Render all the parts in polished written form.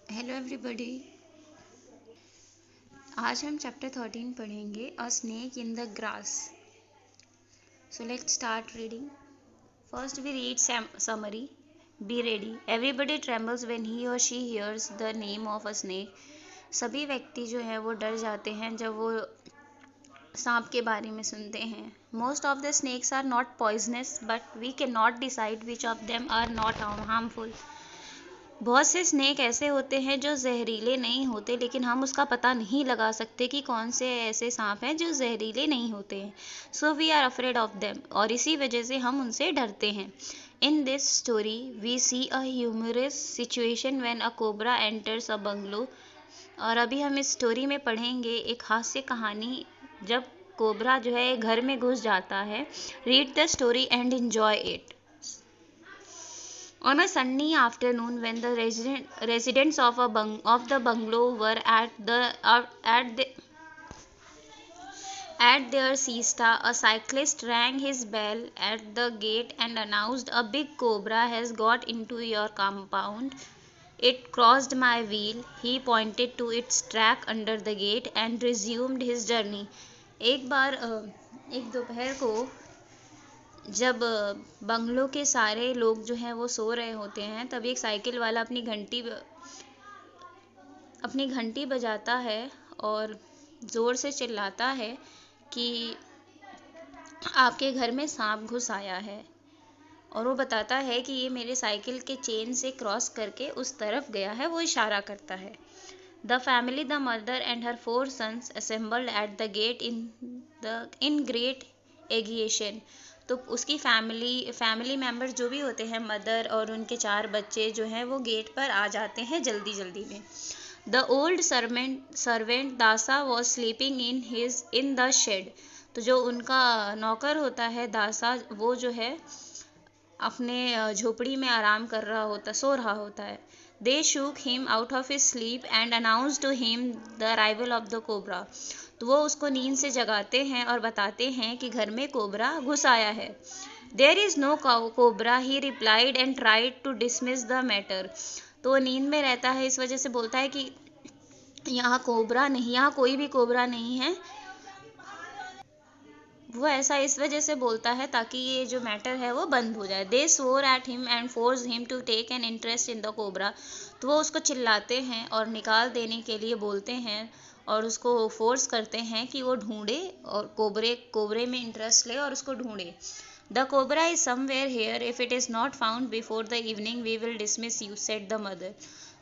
Hello everybody. आज हम chapter 13 पढ़ेंगे a snake in the grass. So let's start reading. First we read summary. Be ready. Everybody trembles when he or she hears the name of a snake. सभी व्यक्ति जो है वो डर जाते हैं जब वो सांप के बारे में सुनते हैं। Most of the snakes are not poisonous but we can not decide which of them are not harmful. बहुत से स्नेक ऐसे होते हैं जो जहरीले नहीं होते, लेकिन हम उसका पता नहीं लगा सकते कि कौन से ऐसे सांप हैं जो जहरीले नहीं होते हैं। So we are afraid of them, और इसी वजह से हम उनसे डरते हैं। In this story we see a humorous situation when a cobra enters a bungalow. और अभी हम इस स्टोरी में पढ़ेंगे एक हास्य कहानी जब कोबरा जो है घर में घुस जाता है। Read the story and enjoy it. On a sunny afternoon, when the residents of the bungalow were at their siesta, a cyclist rang his bell at the gate and announced, "A big cobra has got into your compound. It crossed my wheel." He pointed to its track under the gate and resumed his journey. एक दोपहर को जब बंगलों के सारे लोग जो हैं वो सो रहे होते हैं, तब एक साइकिल वाला अपनी घंटी बजाता है और ज़ोर से चिल्लाता है कि आपके घर में सांप घुस आया है। और वो बताता है कि ये मेरे साइकिल के चेन से क्रॉस करके उस तरफ गया है। वो इशारा करता है। The family, the mother and her 4 sons assembled at the gate in great agitation. तो उसकी फैमिली मेंबर्स जो भी होते हैं, मदर और उनके 4 बच्चे जो हैं वो गेट पर आ जाते हैं जल्दी जल्दी में। The old servant Dasa was sleeping in the shed. तो जो उनका नौकर होता है दासा, वो जो है अपने झोपड़ी में आराम कर रहा होता, सो रहा होता है। They shook him out of his sleep and announce to him the arrival of the cobra. तो वो उसको नींद से जगाते हैं और बताते हैं कि घर में कोबरा घुस आया है। There is no cobra, he replied and tried to dismiss the matter. तो वो नींद में रहता है, इस वजह से बोलता है कि यहाँ कोई भी कोबरा नहीं है। वो ऐसा इस वजह से बोलता है ताकि ये जो मैटर है वो बंद हो जाए। दे swore at him and forced him to take an interest in the cobra। तो वो उसको चिल्लाते हैं और निकाल देने के लिए बोलते हैं और उसको फोर्स करते हैं कि वो ढूंढे और कोबरे में इंटरेस्ट ले और उसको ढूंढे। The cobra is somewhere here, if it is not found before the evening we will dismiss you, said the mother.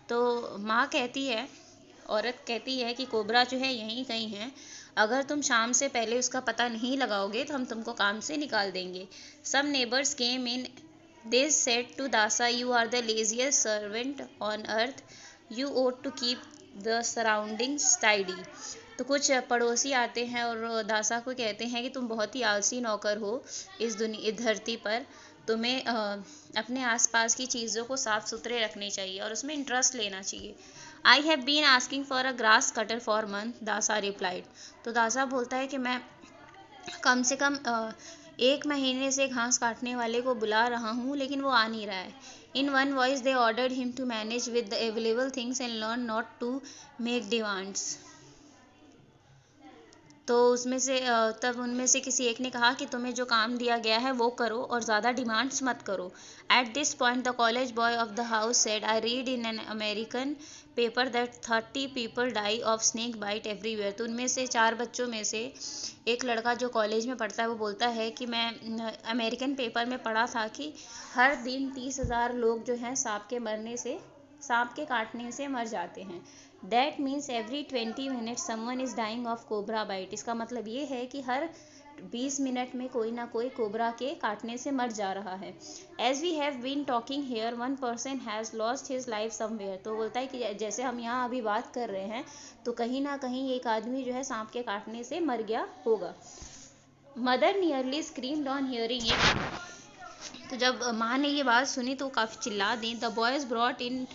तो माँ कहती है, औरत कहती है कि कोबरा जो है यहीं कहीं है, अगर तुम शाम से पहले उसका पता नहीं लगाओगे तो हम तुमको काम से निकाल देंगे। Some neighbours came in, they said to Dasa, you are the laziest servant on earth, you ought to keep the surroundings tidy. तो कुछ पड़ोसी आते हैं और दासा को कहते हैं कि तुम बहुत ही आलसी नौकर हो इस धरती पर, तुम्हें अपने आसपास की चीज़ों को साफ सुथरे रखने चाहिए और उसमें इंटरेस्ट लेना चाहिए। I have been asking for a grass cutter for month, Dasa replied. तो दासा बोलता है कि मैं कम से कम 1 महीने से घास काटने वाले को बुला रहा हूँ, लेकिन वो आ नहीं रहा है। In one voice they ordered him to manage with the available things and learn not to make demands. तो तब उनमें से किसी एक ने कहा कि तुम्हें जो काम दिया गया है वो करो और ज़्यादा डिमांड्स मत करो। At this point the college boy of the house said, I read in an American paper that 30 people die of snake bite everywhere. तो उनमें से 4 बच्चों में से एक लड़का जो कॉलेज में पढ़ता है वो बोलता है कि मैं अमेरिकन पेपर में पढ़ा था कि हर दिन 30,000 लोग जो हैं सांप के काटने से मर जाते हैं। That means every 20 minute someone is dying of cobra bite. इसका मतलब ये है कि हर 20 मिनट में कोई ना कोई कोबरा के काटने से मर जा रहा है। As we have been talking here, 1 person has lost his life somewhere. तो बोलता है कि जैसे हम यहाँ अभी बात कर रहे हैं तो कहीं ना कहीं एक आदमी जो है सांप के काटने से मर गया होगा। Mother nearly screamed on hearing it. तो जब माँ ने ये बात सुनी तो काफ़ी चिल्ला दी। The boys brought in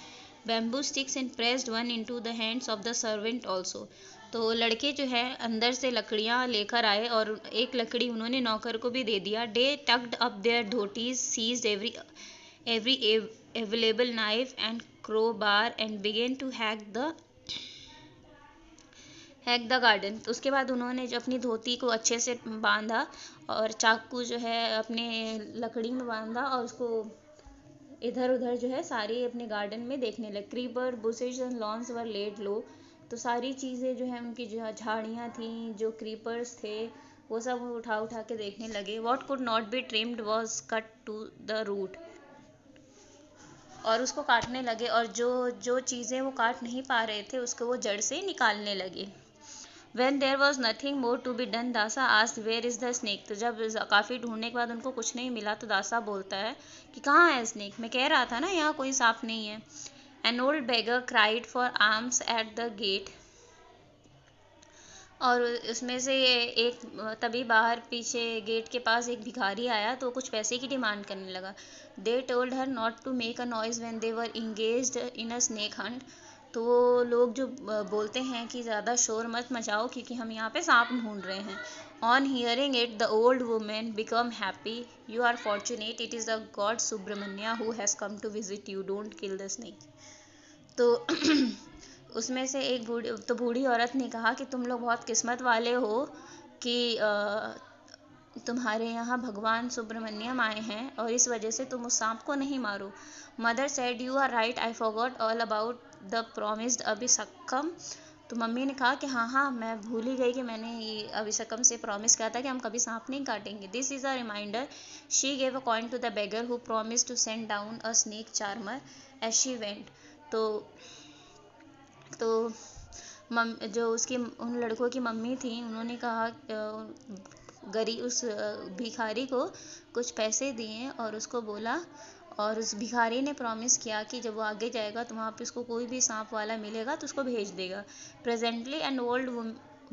bamboo sticks and pressed one into the hands of the servant also. तो लड़के जो है अंदर से लकड़ियाँ लेकर आए और एक लकड़ी उन्होंने नौकर को भी दे दिया। They tucked up their dhotis, seized every available knife and crowbar and began to hack the garden. तो उसके बाद उन्होंने जो अपनी धोती को अच्छे से बांधा और चाकू जो है अपने लकड़ी में बांधा और उसको इधर उधर जो है सारी अपने गार्डन में देखने लगे। Creeper bushes and lawns were laid low. तो सारी चीज़ें जो है उनकी जो झाड़ियाँ थी, जो क्रीपर्स थे, वो सब वो उठा उठा के देखने लगे। What could not be trimmed was cut to the root. और उसको काटने लगे और जो जो चीज़ें वो काट नहीं पा रहे थे उसको वो जड़ से निकालने लगे। When there was nothing more to be done, दासा asked where is the snake। तो जब काफ़ी ढूंढने के बाद उनको कुछ नहीं मिला तो दासा बोलता है कि कहाँ है स्नेक, मैं कह रहा था ना यहाँ कोई सांप नहीं है। An old beggar cried for alms at the gate। और उसमें से एक तभी बाहर पीछे गेट के पास एक भिखारी आया तो कुछ पैसे की डिमांड करने लगा। They told her not to make a noise when they were engaged in a snake hunt। तो वो लोग जो बोलते हैं कि ज़्यादा शोर मत मचाओ क्योंकि हम यहाँ पे सांप ढूंढ रहे हैं। On hearing it, the old woman became happy। You are fortunate, it is the god Subramanya who has come to visit you, don't kill the snake। तो उसमें से एक बूढ़ी औरत ने कहा कि तुम लोग बहुत किस्मत वाले हो कि तुम्हारे यहाँ भगवान सुब्रमण्यम आए हैं और इस वजह से तुम उस सांप को नहीं मारो। Mother said you are right, I forgot all about the promised abhishekam. तो मम्मी ने कहा कि हाँ मैं भूल ही गई कि मैंने ये अभिषेकम से प्रॉमिस किया था कि हम कभी सांप नहीं काटेंगे। This is a reminder. She gave a coin to the beggar who promise to send down a snake charmer as she went. तो जो उसकी उन लड़कों की मम्मी थी उन्होंने कहा उस भिखारी को कुछ पैसे दिए और उसको बोला, और उस भिखारी ने प्रॉमिस किया कि जब वो आगे जाएगा तो वहाँ पे उसको कोई भी सांप वाला मिलेगा तो उसको भेज देगा। Presently an old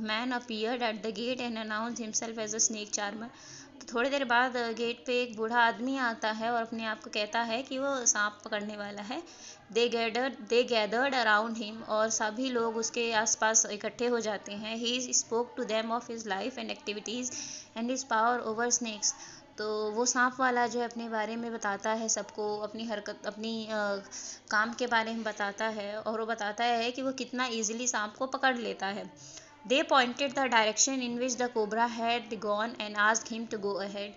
man appeared at the gate and announced himself as a snake charmer. तो थोड़ी देर बाद गेट पे एक बूढ़ा आदमी आता है और अपने आप को कहता है कि वो सांप पकड़ने वाला है। They gathered around him. और सभी लोग उसके आसपास इकट्ठे हो जाते हैं। He spoke to them of his life and activities and his power over snakes. तो वो सांप वाला जो है अपने बारे में बताता है सबको, अपनी हरकत अपनी काम के बारे में बताता है और वो बताता है कि वो कितना ईजिली सांप को पकड़ लेता है। They pointed the direction in which the cobra had gone and asked him to go ahead।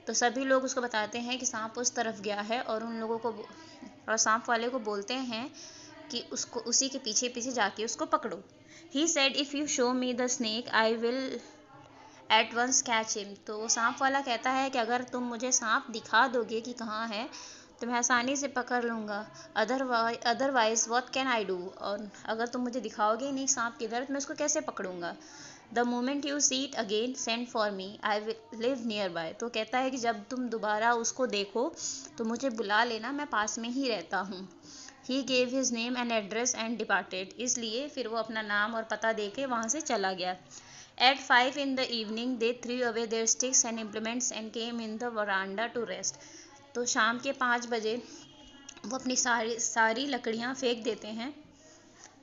तो सभी लोग उसको बताते हैं कि सांप उस तरफ गया है और उन लोगों को और सांप वाले को बोलते हैं कि उसको उसी के पीछे पीछे जाके उसको पकड़ो। He said if you show me the snake I will at once catch him। तो वो सांप वाला कहता है कि अगर तुम मुझे सांप दिखा दोगे कि कहाँ है तो मैं आसानी से पकड़ लूँगा। Otherwise what can I do. और अगर तुम मुझे दिखाओगे ही नहीं सांप किधर तो मैं उसको कैसे पकड़ूंगा। The moment you see it again send for me, I will live nearby. तो कहता है कि जब तुम दोबारा उसको देखो तो मुझे बुला लेना, मैं पास में ही रहता हूँ। He gave his name and address and departed. इसलिए फिर वो अपना नाम और पता दे के वहाँ से चला गया। At 5 in the evening they threw away their sticks and implements and came in the veranda to rest। तो शाम के 5 बजे वो अपनी सारी लकड़ियाँ फेंक देते हैं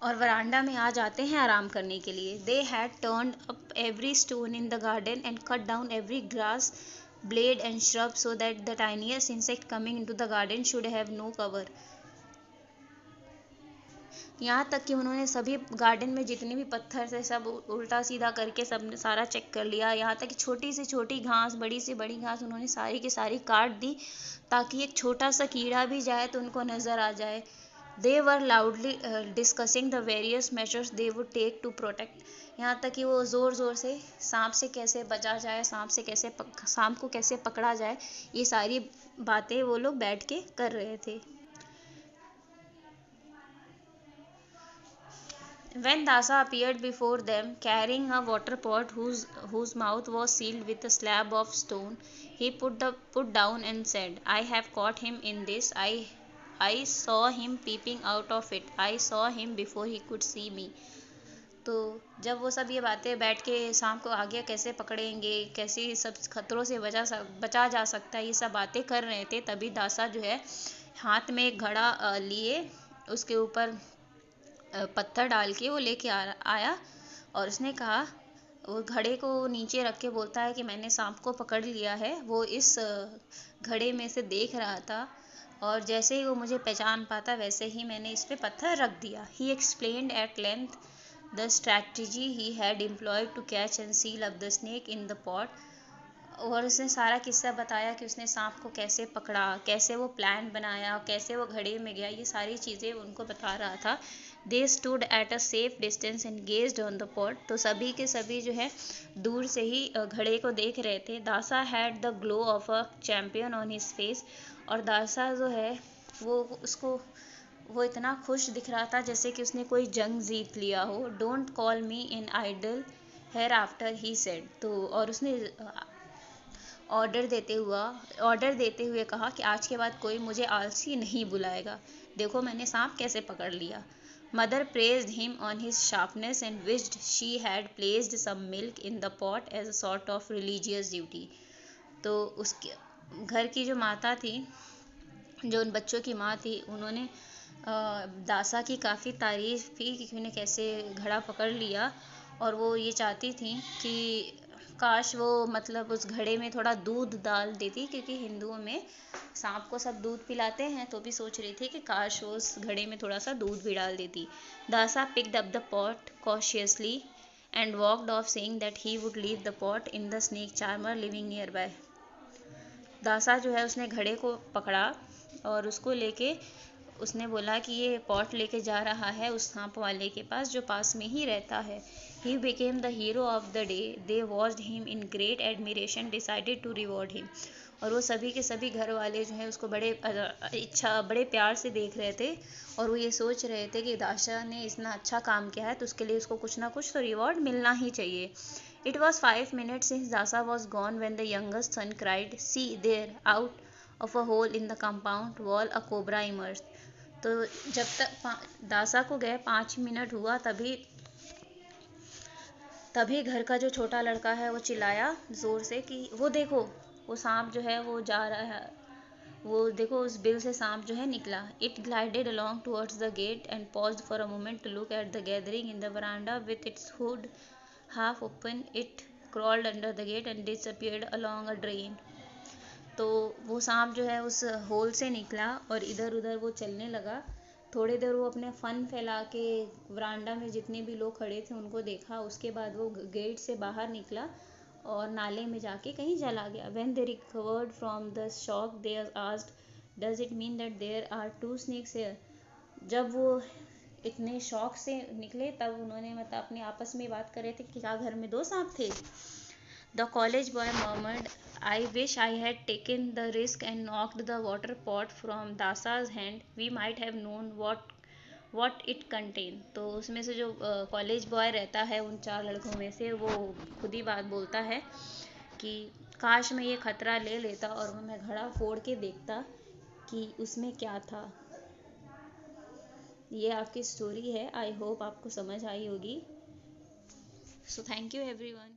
और वरांडा में आ जाते हैं आराम करने के लिए। They had turned up every stone in the garden and cut down every grass blade and shrub so that the tiniest insect coming into the garden should have no cover। यहाँ तक कि उन्होंने सभी गार्डन में जितने भी पत्थर थे सब उल्टा सीधा करके सब सारा चेक कर लिया। यहाँ तक कि छोटी से छोटी घास, बड़ी से बड़ी घास उन्होंने सारी की सारी काट दी ताकि एक छोटा सा कीड़ा भी जाए तो उनको नज़र आ जाए। They were loudly discussing the various measures they would take to protect. यहाँ तक कि वो ज़ोर ज़ोर से सांप से कैसे बचा जाए, सांप को कैसे पकड़ा जाए, ये सारी बातें वो लोग बैठ के कर रहे थे। When Dasa appeared before them, carrying a water pot whose mouth was sealed with a slab of stone, he put down and said, I have caught him in this. I saw him peeping out of it. I saw him before he could see me। तो जब वो सब ये बातें बैठ के सांप को आगे कैसे पकड़ेंगे, कैसे सब खतरों से बचा जा सकता है, ये सब बातें कर रहे थे, तभी दासा जो है हाथ में एक घड़ा लिए उसके ऊपर पत्थर डाल के वो लेके आया और उसने कहा, वो घड़े को नीचे रख के बोलता है कि मैंने सांप को पकड़ लिया है। वो इस घड़े में से देख रहा था और जैसे ही वो मुझे पहचान पाता वैसे ही मैंने इस पे पत्थर रख दिया। He explained at length the strategy he had employed to catch and seal up the snake in the pot. और उसने सारा किस्सा बताया कि उसने सांप को कैसे पकड़ा, कैसे वो प्लान बनाया, कैसे वो घड़े में गया, ये सारी चीज़ें उनको बता रहा था। They stood at a safe distance and gazed on the pot. तो सभी के सभी जो है दूर से ही घड़े को देख रहे थे। दासा had the glow of a champion on his face. और दासा जो है वो इतना खुश दिख रहा था जैसे कि उसने कोई जंग जीत लिया हो। Don't call me in idle hereafter he said. तो और उसने ऑर्डर देते हुए कहा कि आज के बाद कोई मुझे आलसी नहीं बुलाएगा। देखो मैंने सांप कैसे पकड़ लिया। Mother praised him on his sharpness and wished she had placed some milk in the pot as a sort of religious duty. तो उसके घर की जो माता थी, जो उन बच्चों की माँ थी, उन्होंने दासा की काफ़ी तारीफ़ की कि उन्हें कैसे घड़ा पकड़ लिया। और वो ये चाहती थी कि काश वो मतलब उस घड़े में थोड़ा दूध डाल देती, क्योंकि हिंदुओं में सांप को सब दूध पिलाते हैं, तो भी सोच रही थी कि काश वो उस घड़े में थोड़ा सा दूध भी डाल देती। दासा picked up the pot cautiously and walked off saying that he would leave the pot in the snake charmer living nearby। दासा जो है उसने घड़े को पकड़ा और उसको लेके उसने बोला कि ये पॉट लेके जा रहा है उस सांप वाले के पास जो पास में ही रहता है। He became the hero of the day. They watched him in great admiration, decided to reward him. और वो सभी के सभी घर वाले जो है उसको बड़े प्यार से देख रहे थे। और वो ये सोच रहे थे कि दासा ने इतना अच्छा काम किया है तो उसके लिए उसको कुछ ना कुछ तो रिवॉर्ड मिलना ही चाहिए। It was 5 minutes since Dasa was gone when the youngest son cried, "See there, out of a hole in the compound wall a cobra emerged." तो जब तक दासा को गए 5 मिनट हुआ तभी घर का जो छोटा लड़का है वो चिल्लाया जोर से कि वो देखो, वो सांप जो है वो जा रहा है, वो देखो उस बिल से सांप जो है निकला। It glided along towards the gate and paused for a moment to look at the gathering in the veranda with its hood half open. It crawled under the gate and disappeared along a drain। तो वो सांप जो है उस whole से निकला और इधर उधर वो चलने लगा। थोड़ी देर वो अपने फन फैला के वरांडा में जितने भी लोग खड़े थे उनको देखा। उसके बाद वो गेट से बाहर निकला और नाले में जाके कहीं चला गया। When they recovered from the shock, they asked, "Does it mean that there are two snakes here?" जब वो इतने शौक से निकले तब उन्होंने मतलब अपने आपस में बात कर रहे थे कि क्या घर में दो सांप थे। The college boy murmured, "I wish I had taken the risk and knocked the water pot from Dasa's hand. We might have known what it contained." तो उसमें से जो कॉलेज बॉय रहता है उन 4 लड़कों में से, वो खुद ही बात बोलता है कि काश मैं ये खतरा ले लेता और मैं घड़ा फोड़ के देखता कि उसमें क्या था। ये आपकी स्टोरी है। आई होप आपको समझ आई होगी। So thank you everyone.